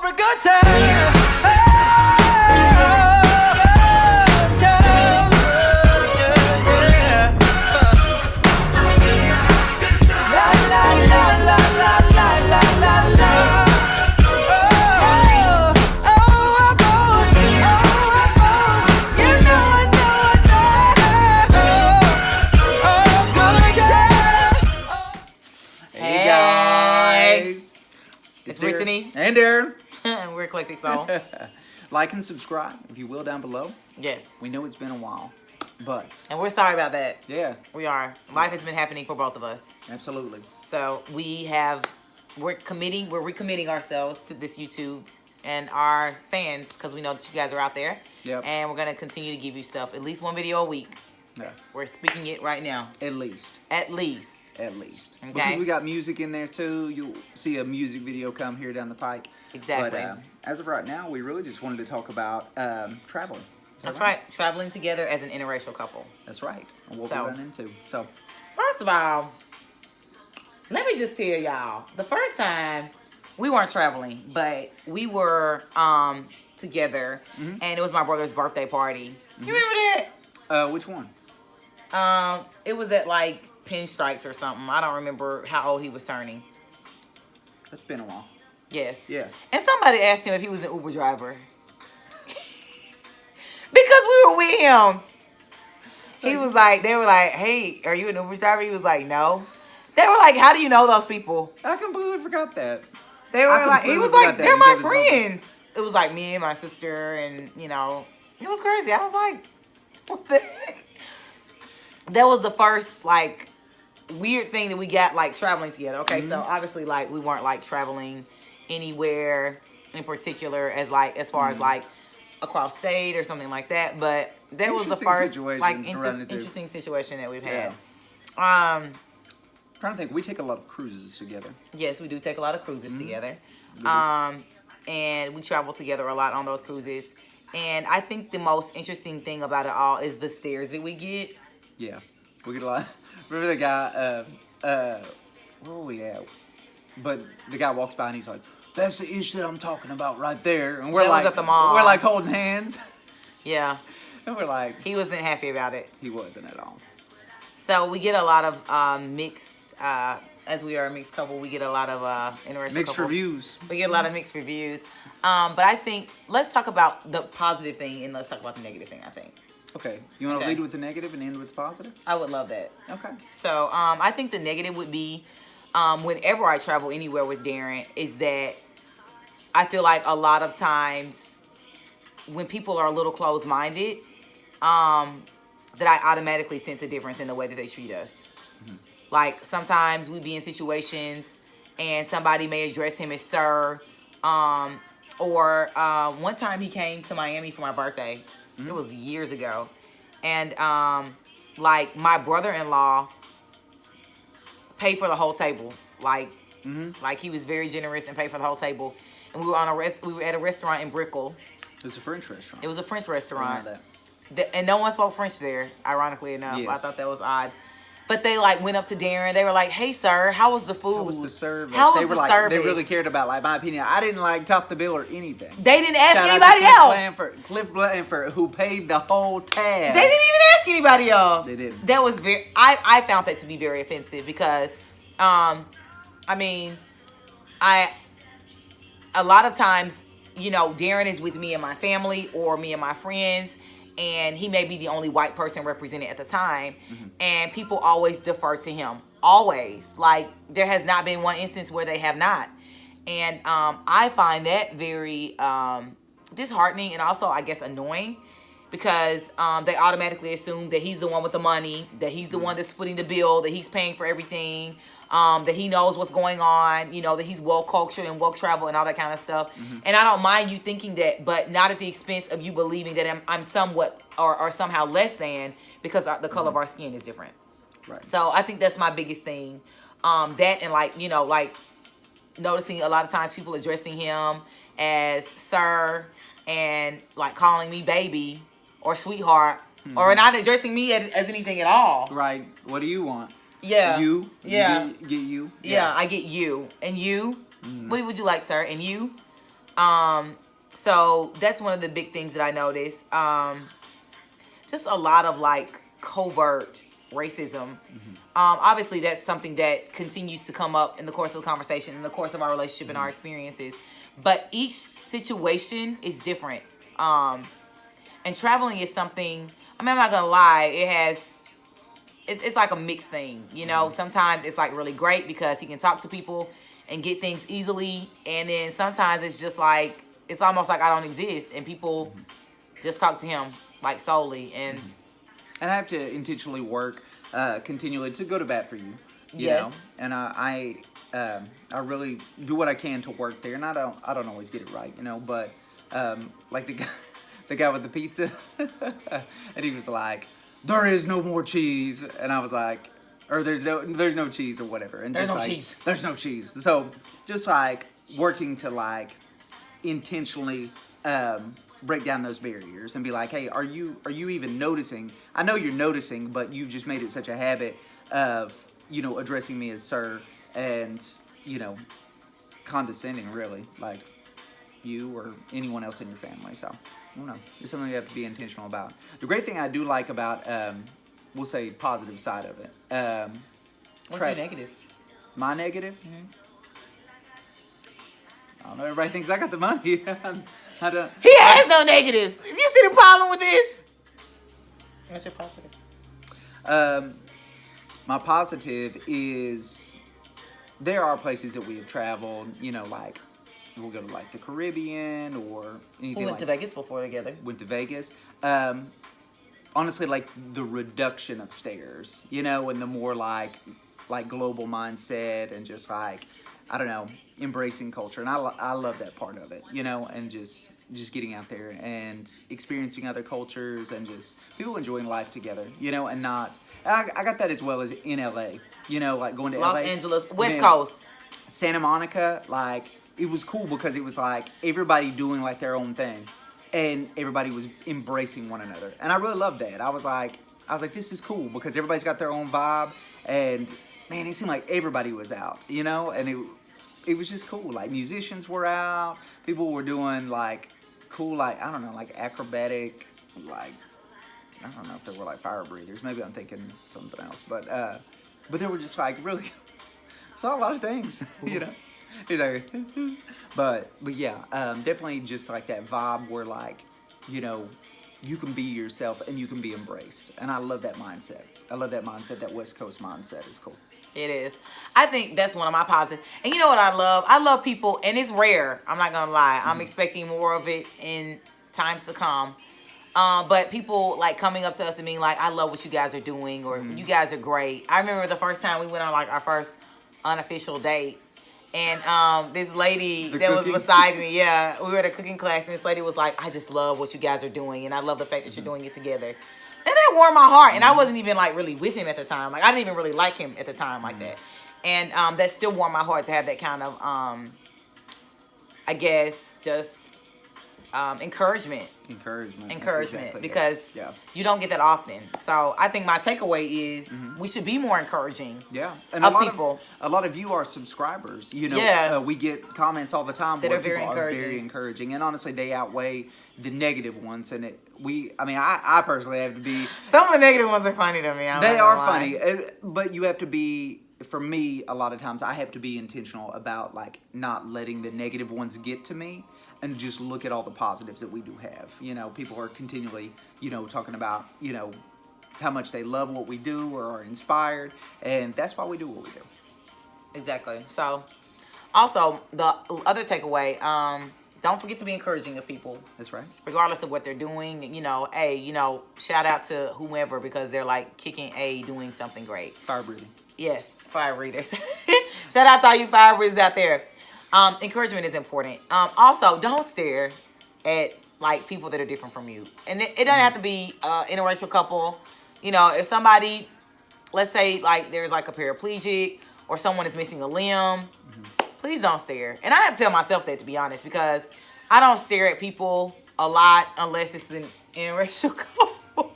for a good time. Good time. Yeah. La la la la la la la la la. It's Brittany and Darren. We're Eklektiq Soul. Like and subscribe, if you will, down below. Yes. We know it's been a while, but... And we're sorry about that. Yeah. We are. Life has been happening for both of us. Absolutely. So we're recommitting ourselves to this YouTube and our fans, because we know that you guys are out there. Yep. And we're going to continue to give you stuff, at least one video a week. Yeah. We're speaking it right now. At least. At least. At least. Okay. Because we got music in there too. You'll see a music video come here down the pike. Exactly. But as of right now, we really just wanted to talk about traveling. That's right. Traveling together as an interracial couple. That's right. And what we run into. So, first of all, let me just tell y'all, the first time we weren't traveling, but we were together, and it was my brother's birthday party. You remember that? Which one? It was at like Pinstripes or something. I don't remember how old he was turning. That's been a while. Yes. Yeah. And somebody asked him if he was an Uber driver. Because we were with him. He was like, they were like, hey, are you an Uber driver? He was like, no. They were like, how do you know those people? I completely forgot that. They were like, he was like, they're my friends. It was like me and my sister, and you know, it was crazy. I was like, what the heck? That was the first like weird thing that we got like traveling together. Okay, so obviously like we weren't like traveling anywhere in particular as far as like across state or something like that, but that was the first like interesting situation that we've had. I'm trying to think, we take a lot of cruises together. Yes, we do take a lot of cruises together. And we travel together a lot on those cruises. And I think the most interesting thing about it all is the stares that we get. Yeah, we get a lot. Remember the guy, where were we at? But the guy walks by and he's like, that's the ish that I'm talking about right there. And we're like, at the mall. We're like holding hands. Yeah. And we're like. He wasn't happy about it. He wasn't at all. So we get a lot of mixed, as we are a mixed couple, we get a lot of interracial mixed reviews. We get a lot of mixed reviews. But I think, let's talk about the positive thing and let's talk about the negative thing, I think. Okay. You want to lead with the negative and end with the positive? I would love that. Okay. So I think the negative would be whenever I travel anywhere with Darren is that I feel like a lot of times when people are a little closed-minded, that I automatically sense a difference in the way that they treat us. Like sometimes we be in situations and somebody may address him as sir, or one time he came to Miami for my birthday. It was years ago. And like my brother-in-law paid for the whole table. Like like he was very generous and paid for the whole table. And we were at a restaurant in Brickell. It was a French restaurant. It was a French restaurant. And no one spoke French there, ironically enough. Yes. I thought that was odd. But they like went up to Darren. They were like, "Hey, sir, how was the food? How was the service? How was the service?" They really cared about like my opinion. I didn't like top the bill or anything. They didn't ask anybody else. Cliff Blanford, who paid the whole tab. They didn't even ask anybody else. They didn't. That was very. I found that to be very offensive because, I mean, a lot of times, you know, Darren is with me and my family or me and my friends. And he may be the only white person represented at the time. And people always defer to him. Always. Like, there has not been one instance where they have not. And I find that very disheartening and also, I guess, annoying. Because they automatically assume that he's the one with the money. That he's the one that's footing the bill. That he's paying for everything. That he knows what's going on, you know, that he's well-cultured and well-traveled and all that kind of stuff. And I don't mind you thinking that, but not at the expense of you believing that I'm somewhat or somehow less than because the color of our skin is different. Right. So I think that's my biggest thing. That and like, you know, like noticing a lot of times people addressing him as sir and like calling me baby or sweetheart or not addressing me as anything at all. Right. What do you want? Yeah. You. Yeah. Get you. Yeah, I get you. And you? What would you like, sir? And you? So that's one of the big things that I noticed. Just a lot of like covert racism. Obviously, that's something that continues to come up in the course of the conversation, in the course of our relationship and our experiences. But each situation is different. And traveling is something, I mean, I'm not gonna lie, it's like a mixed thing, you know. Sometimes it's like really great because he can talk to people and get things easily, and then sometimes it's just like, it's almost like I don't exist and people just talk to him like solely. And I have to intentionally work continually to go to bat for you, you Yes. know. And I really do what I can to work there, and I don't always get it right, you know. But like the guy with the pizza, and he was like, "There is no more cheese," and I was like, or there's no cheese or whatever, and There's just no like, cheese. there's no cheese. So just like working to like intentionally break down those barriers and be like, hey, are you even noticing? I know you're noticing, but you've just made it such a habit of, you know, addressing me as sir and, you know, condescending, really, like you or anyone else in your family. So I don't know, it's something you have to be intentional about. The great thing I do like about we'll say positive side of it, what's your negative? my negative, I don't know, everybody thinks I got the money. I don't. He has no negatives. You see the problem with this? What's your positive? My positive is there are places that we have traveled, you know, like we'll go to like the Caribbean or anything. We went like to Vegas before together. Went to Vegas. Honestly, like the reduction of stairs, you know, and the more like global mindset and just like, I don't know, embracing culture. And I love that part of it, you know, and just getting out there and experiencing other cultures and just people enjoying life together, you know, and not, I got that as well as in LA, you know, like going to Los LA. Angeles, West Man, Coast. Santa Monica, like it was cool because it was like everybody doing like their own thing and everybody was embracing one another. And I really loved that. I was like, this is cool because everybody's got their own vibe and man, it seemed like everybody was out, you know, and it was just cool. Like musicians were out, people were doing like cool, like I don't know, like acrobatic, like I don't know if they were like fire breathers. Maybe I'm thinking something else, but they were just like really saw a lot of things, you know. He's like, but yeah, definitely just like that vibe where like, you know, you can be yourself and you can be embraced, and I love that mindset. I love that mindset. That West Coast mindset is cool. It is. I think that's one of my positives. And you know what I love? I love people, and it's rare. I'm not going to lie. I'm expecting more of it in times to come. But people like coming up to us and being like, I love what you guys are doing, or you guys are great. I remember the first time we went on like our first unofficial date. And this lady that was beside me, yeah, we were at a cooking class, and this lady was like, I just love what you guys are doing, and I love the fact that you're doing it together. And that warmed my heart. And I wasn't even like really with him at the time. Like I didn't even really like him at the time like that. And that still warmed my heart to have that kind of, I guess, just encouragement. Encouragement. Exactly Because yeah. you don't get that often. So I think my takeaway is we should be more encouraging. Yeah, and of people. A lot of you are subscribers. You know, Yeah. We get comments all the time That where are very people are very encouraging, and honestly, they outweigh the negative ones. And I personally have to be. Some of the negative ones are funny to me. They are funny, but you have to be. For me, a lot of times I have to be intentional about like not letting the negative ones get to me. And just look at all the positives that we do have. You know, people are continually, you know, talking about, you know, how much they love what we do or are inspired. And that's why we do what we do. Exactly. So, also, the other takeaway, don't forget to be encouraging of people. That's right. Regardless of what they're doing. You know, hey, you know, shout out to whomever because they're like kicking doing something great. Fire breathing. Yes, fire breathers. Shout out to all you fire breathers out there. Encouragement is important. Also, don't stare at like people that are different from you, and it doesn't have to be interracial couple. You know, if somebody, let's say like there's like a paraplegic or someone is missing a limb, please don't stare. And I have to tell myself that, to be honest, because I don't stare at people a lot unless it's an interracial couple.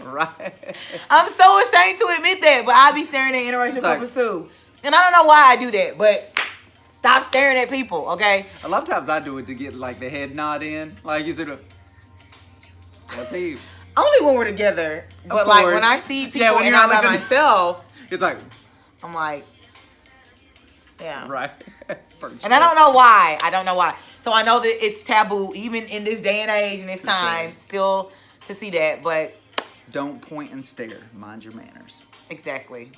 Right. I'm so ashamed to admit that, but I be staring at interracial couples too, and I don't know why I do that, but. Stop staring at people, okay? A lot of times I do it to get like the head nod in. Like you sort of. That's he. Only when we're together. But like when I see people when and you're I'm not by looking- myself, It's like. I'm like, yeah. Right. And I don't know why. I don't know why. So I know that it's taboo, even in this day and age and this time, still to see that. But don't point and stare. Mind your manners. exactly.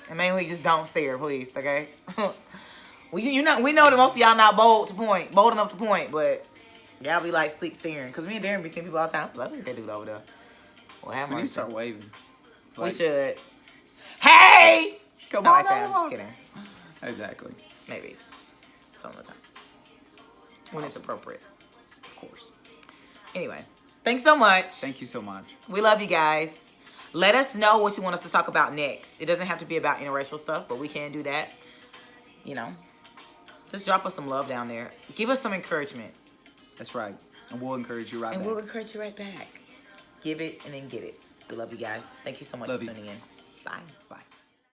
And mainly just don't stare, please. Okay. Well, we know that most of y'all not bold enough to point, but y'all be like sleep staring. Cause me and Darren be seeing people all the time. Look at that dude over there. Well, have We need to mercy. start waving. We Like, should. Hey! Come Not on. like that. I'm just kidding. Exactly. Maybe. Some of the time. When it's appropriate. Of course. Anyway. Thanks so much. Thank you so much. We love you guys. Let us know what you want us to talk about next. It doesn't have to be about interracial stuff, but we can do that. You know. Just drop us some love down there. Give us some encouragement. That's right. And we'll encourage you right And back. we'll encourage you right back. Give it and then get it. We love you guys. Thank you so much Love for you. tuning in. Bye. Bye.